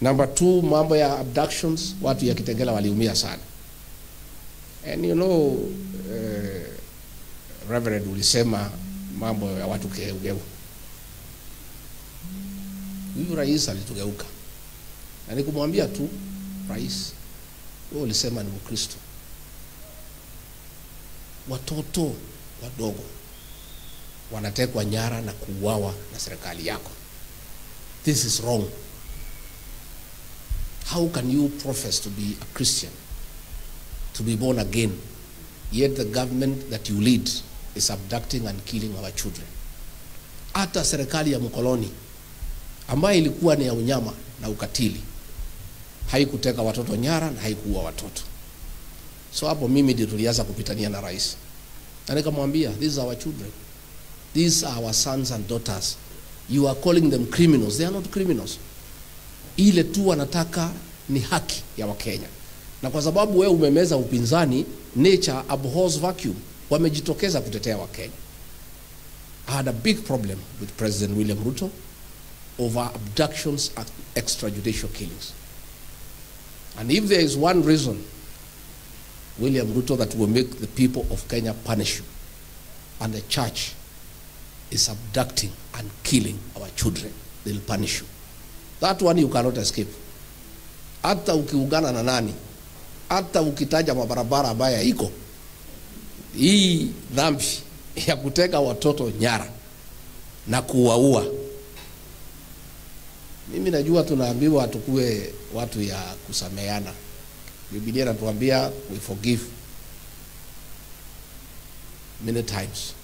Number 2, mambo ya abductions, watu ya Kitengela waliumia sana. And you know, Reverend ulisema mambo ya watu keugeu. Huyu rais alitugeuka. Na nikumwambia tu, rais, wewe ulisema ni Mkristo. Watoto wadogo wanatekwa nyara na kuuawa na serikali yako. This is wrong. How can you profess to be a Christian, to be born again, yet the government that you lead is abducting and killing our children? Hata serikali ya mkoloni ambayo ilikuwa ni ya unyama na ukatili haikuteka watoto nyara na haikuua watoto. So hapo mimi ndio tulianza kupitania na rais. Na nikamwambia, these are our children. These are our sons and daughters. You are calling them criminals. They are not criminals. Ile tu wanataka ni haki ya Wakenya. Na kwa sababu wewe umemeza upinzani, nature abhors vacuum. Wamejitokeza kutetea Wakenya. I had a big problem with President William Ruto over abductions and extrajudicial killings. And if there is one reason, William Ruto, that will make the people of Kenya punish you, and the church is abducting and killing our children, they'll punish you. That one you cannot escape. Hata ukiungana na nani, hata ukitaja mabarabara ambayo iko, hii dhambi ya kuteka watoto nyara na kuwaua. Mimi najua tunaambiwa tukue watu ya kusameheana. Biblia inatuambia we forgive many times.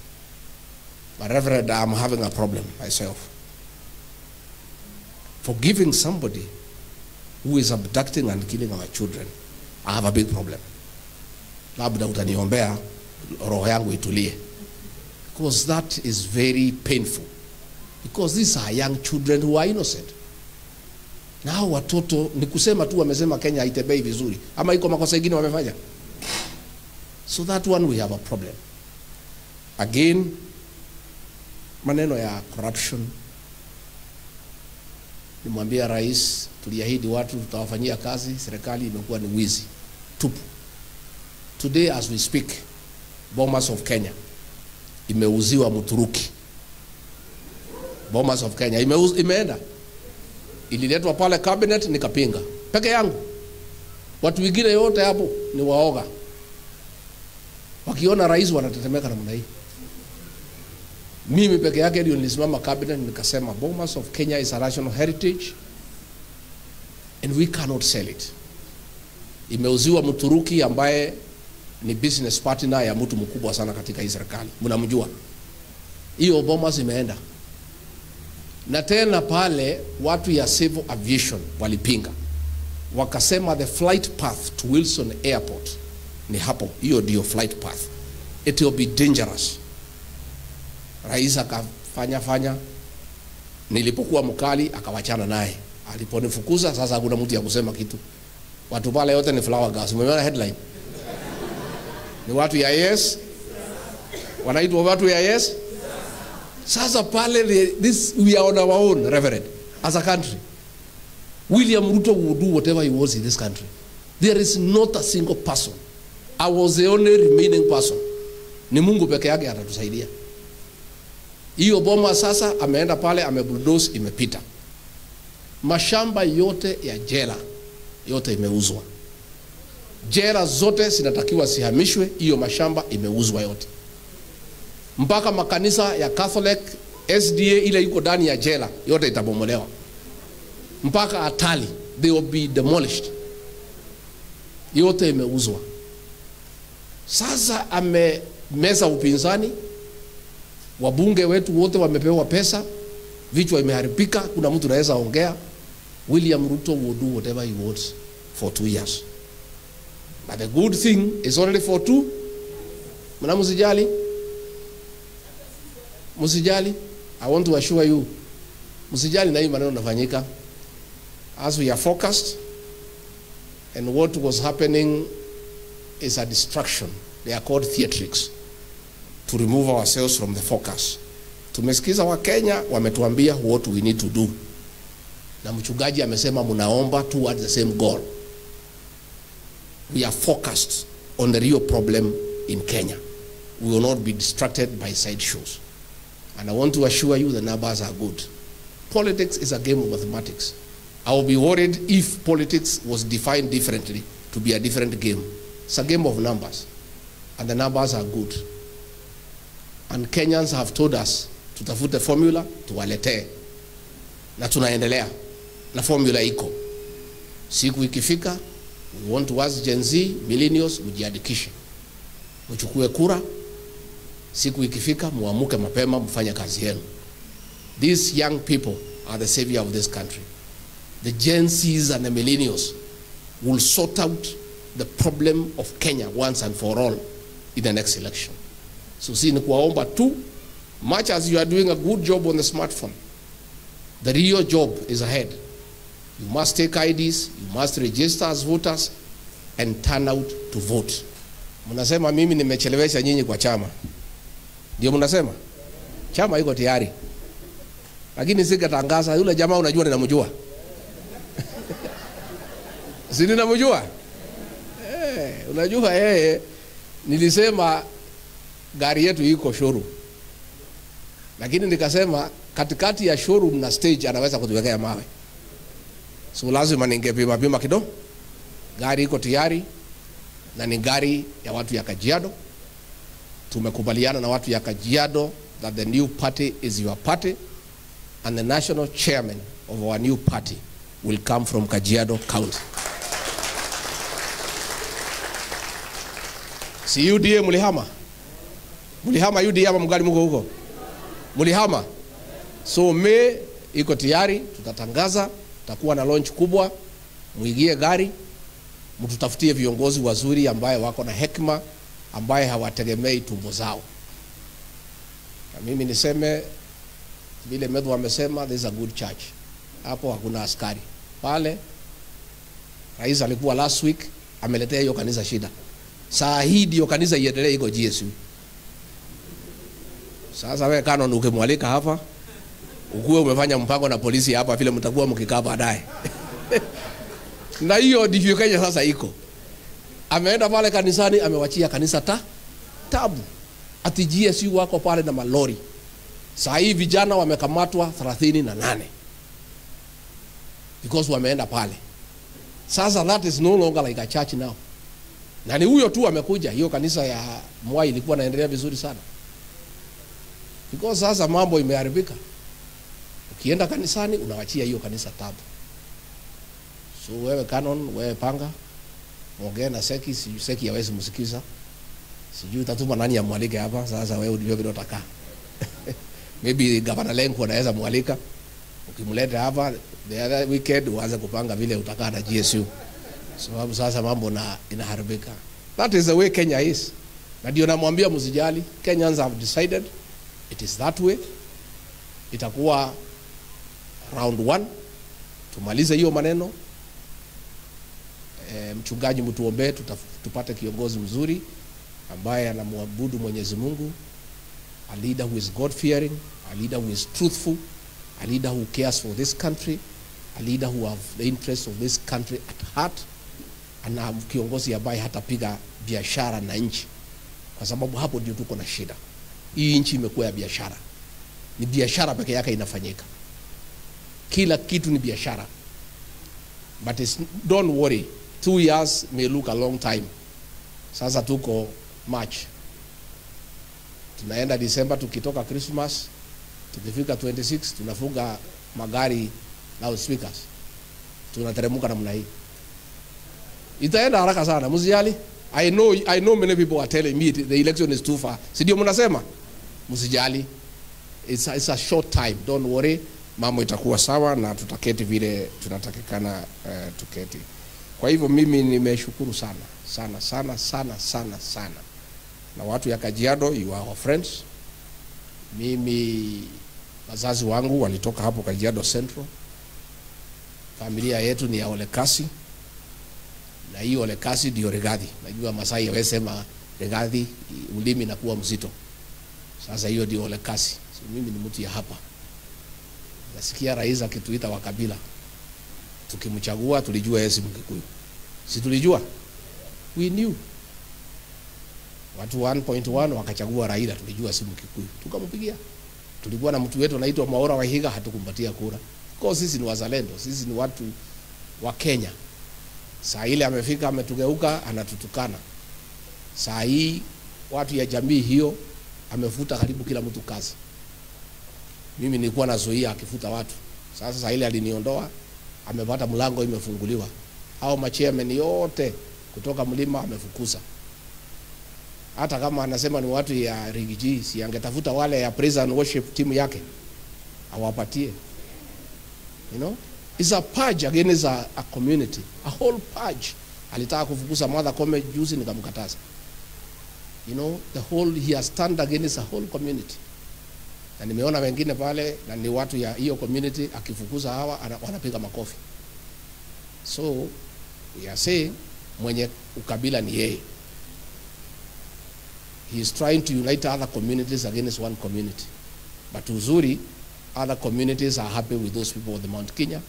But Reverend, I'm having a problem myself. Forgiving somebody who is abducting and killing our children, I have a big problem. Labda utaniombea roho yangu itulie. Because that is very painful. Because these are young children who are innocent. Na watoto ni kusema tu wamesema Kenya haitembei vizuri ama iko makosa mengine wamefanya. So that one we have a problem. Again, maneno ya corruption. Nimwambia rais, tuliahidi watu tutawafanyia kazi, serikali imekuwa ni wizi tupu. Today as we speak, Bomas of Kenya imeuziwa Mturuki. Bomas of Kenya imeenda. Ililetwa pale cabinet nikapinga peke yangu. Watu wengine yote hapo ni waoga. Wakiona rais wanatetemeka namna hii. Mimi peke yake ndio nilisimama cabinet nikasema Bomas of Kenya is a national heritage and we cannot sell it. Imeuziwa Mturuki ambaye ni business partner ya mtu mkubwa sana katika hii serikali. Mnamjua. Hiyo Bomas imeenda. Na tena pale watu ya civil aviation walipinga. Wakasema the flight path to Wilson Airport ni hapo. Hiyo ndio flight path. It will be dangerous. Rais akafanya. Nilipokuwa mkali akawachana naye. Aliponifukuza sasa hakuna mtu ya kusema kitu. Watu pale yote ni flower gas. Umeona headline? Ni watu ya yes. Wanaitwa watu ya yes. Sasa pale this we are on our own, Reverend, as a country. William Ruto would do whatever he wants in this country. There is not a single person. I was the only remaining person. Ni Mungu peke yake atatusaidia. Hiyo Boma sasa ameenda pale amebulldoze imepita. Mashamba yote ya jela yote imeuzwa. Jela zote zinatakiwa sihamishwe, hiyo mashamba imeuzwa yote. Mpaka makanisa ya Catholic, SDA ile iko ndani ya jela yote itabomolewa. Mpaka Atali, they will be demolished. Yote imeuzwa. Sasa amemeza upinzani. Wabunge wetu wote wamepewa pesa. Vichwa imeharibika, kuna mtu anaweza ongea. William Ruto will do whatever he wants for 2 years. But the good thing is only for 2. Mna msijali. Musijali, I want to assure you, musijali na hii maneno nafanyika. As we are focused, and what was happening is a distraction. They are called theatrics, to remove ourselves from the focus. Tumesikiza wa Kenya, wametuambia what we need to do. na mchungaji amesema mnaomba towards the same goal. We are focused on the real problem in Kenya. We will not be distracted by side shows. And I want to assure you the numbers are good. Politics is a game of mathematics. I will be worried if politics was defined differently to be a different game. It's a game of numbers. And the numbers are good. And Kenyans have told us tutafute formula tuwaletee. Na tunaendelea. Na formula iko. Siku ikifika, we want to ask Gen Z, millennials, mjiandikishe. Mchukue kura. Siku ikifika, muamuke mapema mfanye kazi yenu. These young people are the savior of this country. The Gen Zs and the millennials will sort out the problem of Kenya once and for all in the next election. So si ni kuwaomba tu, much as you are doing a good job on the smartphone, the real job is ahead. You must take IDs, you must register as voters and turn out to vote. Mnasema mimi nimechelewesha nyinyi kwa chama. Ndio mnasema? Chama iko tayari. Lakini sikatangaza yule jamaa unajua ninamjua. Si ninamjua? Unajua nilisema gari yetu iko showroom. Lakini nikasema katikati ya showroom na stage anaweza kutuwekea mawe. So lazima ningepima kidogo. Gari iko tayari na ni gari ya watu ya Kajiado. Tumekubaliana na watu ya Kajiado that the new party is your party and the national chairman of our new party will come from Kajiado County. Si UDA mulihama? Mulihama UDA ama mgali muko huko? Mulihama? So me iko tayari, tutatangaza, tutakuwa na launch kubwa, muigie gari, mtutafutie viongozi wazuri ambaye wako na hekima, ambaye hawategemei tumbo zao. Na mimi niseme vile Medhu amesema, there is a good church. Hapo hakuna askari. Pale rais alikuwa last week ameletea hiyo kanisa shida. Saa hii ndio kanisa iendelee iko GSU. Sasa wewe Canon ukimwalika hapa, ukuwe umefanya mpango na polisi hapa vile mtakuwa mkikaa baadaye. Na hiyo ndivyo Kenya sasa iko. Ameenda pale kanisani, amewachia kanisa tabu. Ati GSU wako pale na malori. Saa hii vijana wamekamatwa 38. Because wameenda pale. Sasa that is no longer like a church now. Na ni huyo tu amekuja, hiyo kanisa ya Mwai ilikuwa inaendelea vizuri sana. Because sasa mambo imeharibika. Ukienda kanisani unawachia hiyo kanisa tabu. So wewe Canon, wewe panga, ongea na Seki, Seki hawezi msikiza. Sijui utatuma nani amwalike hapa, sasa wewe ndio vile utakaa. Maybe Governor Lenku anaweza mwalika. Ukimleta hapa the other weekend uanze kupanga vile utakaa na GSU. Sababu sasa mambo inaharibika. That is the way Kenya is. Na ndio namwambia msijali, Kenyans have decided it is that way. Itakuwa round 1. Tumalize hiyo maneno. Mchungaji mtuombee tupate kiongozi mzuri ambaye anamwabudu Mwenyezi Mungu, a leader who is God fearing, a leader who is truthful, a leader who cares for this country, a leader who have the interests of this country at heart, na kiongozi ambaye hatapiga biashara na nchi, kwa sababu hapo ndio tuko na shida. Hii nchi imekuwa ya biashara. Ni biashara pekee yake inafanyika. Kila kitu ni biashara. But don't worry, 2 years may look a long time. Sasa tuko March. Tunaenda December, tukitoka Christmas, tukifika 26 tunafunga magari na speakers. Tunateremuka namna hii. Itaenda haraka sana, msijali. I know many people are telling me the election is too far. Si ndio mnasema? Msijali. It's a short time. Don't worry. Mambo itakuwa sawa na tutaketi vile tunatakikana tuketi. Kwa hivyo mimi nimeshukuru sana. Na watu ya Kajiado, you are our friends. Mimi wazazi wangu walitoka hapo Kajiado Central. Familia yetu ni ya Olekasi. Na hiyo Olekasi ndio Rigathi. Najua Masai wamesema Rigathi ulimi na kuwa mzito. Sasa hiyo ndio Olekasi. So mimi ni mtu ya hapa. Nasikia rais akituita wa kabila. Tukimchagua tulijua yeye si Mkikuyu. Si tulijua? We knew. Watu 1.1 wakachagua Raila, tulijua si Mkikuyu. Tukampigia. Tulikuwa na mtu wetu anaitwa Mwaura Wahiga, hatukumpatia kura. Kwa sisi ni wazalendo, sisi ni watu wa Kenya. Saa ile amefika ametugeuka, anatutukana. Saa hii watu ya jamii hiyo amefuta karibu kila mtu kazi. Mimi nilikuwa nazuia akifuta watu. Sasa saa ile aliniondoa, amepata mlango imefunguliwa. Hao machairman yote kutoka mlima amefukuza. Hata kama anasema ni watu ya Rigiji, si angetafuta wale ya praise and worship team yake awapatie. You know, it's a purge against a community, a whole purge. Alitaka kufukuza Martha Koome juzi, nikamkataza. You know, he has turned against a whole community. Na nimeona wengine pale na ni watu ya hiyo community, akifukuza hawa wanapiga makofi. So we are saying mwenye ukabila ni yeye. He is trying to unite other communities against one community. But uzuri, other communities are happy with those people of the Mount Kenya.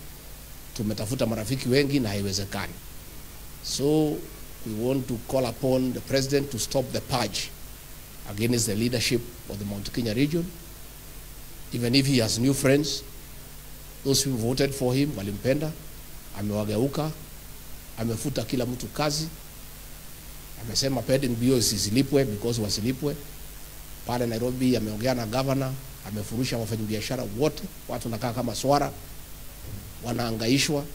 Tumetafuta marafiki wengi na haiwezekani. So we want to call upon the president to stop the purge against the leadership of the Mount Kenya region. Even if he has new friends, those who voted for him walimpenda, amewageuka, amefuta kila mtu kazi. Amesema pending bills zilipwe because wasilipwe. Pale Nairobi ameongea na governor, amefurusha wafanyabiashara wote, watu nakaa kama swara, wanaangaishwa,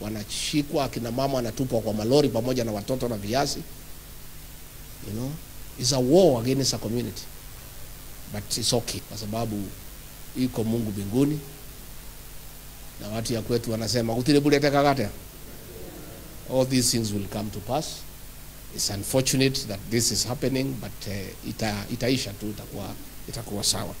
wanashikwa, akina mama wanatupwa kwa malori pamoja na watoto na viazi. You know, it's a war against a community. But it's okay kwa sababu iko Mungu mbinguni. Na watu ya kwetu wanasema utile bulete kagate. All these things will come to pass. It's unfortunate that this is happening, but itaisha tu, itakuwa sawa.